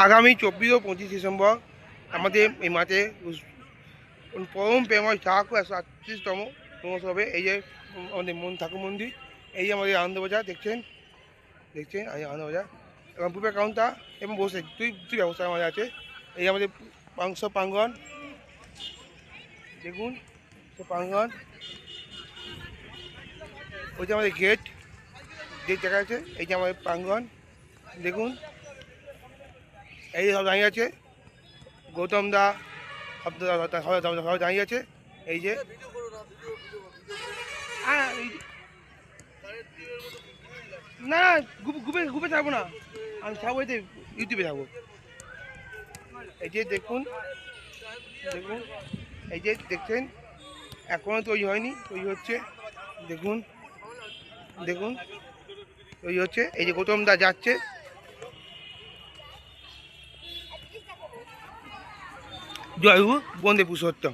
আগামী 24 ও 25 ডিসেম্বর আমাদের এই মাঠে পরম প্রেময় ঠাকুর 138তম মহোৎসবে এই যে আমাদের ঠাকুর মন্দির, এই যে আমাদের আনন্দবাজার দেখছেন আনন্দবাজার এবং পূর্বের কাউন্টার এবং বসে দুই ব্যবস্থা আমাদের আছে। এই আমাদের মাংস প্রাঙ্গণ দেখুন, প্রাঙ্গণ ওই যে আমাদের গেট দেখা আছে। এই যে আমাদের প্রাঙ্গণ দেখুন, এই সব দাঁড়িয়ে আছে গৌতম দা, সবাই দাঁড়িয়ে আছে। এই যে না গ্রুপে থাকবো না, আমি থাকবো এতে ইউটিউবে থাকবো। এই যে দেখুন এই যে দেখছেন এখনও তৈরি হয়নি, তৈরি হচ্ছে। দেখুন তৈরি হচ্ছে। এই যে গৌতম দা যাচ্ছে। জয় হু বন্দে পুরুষোত্তম।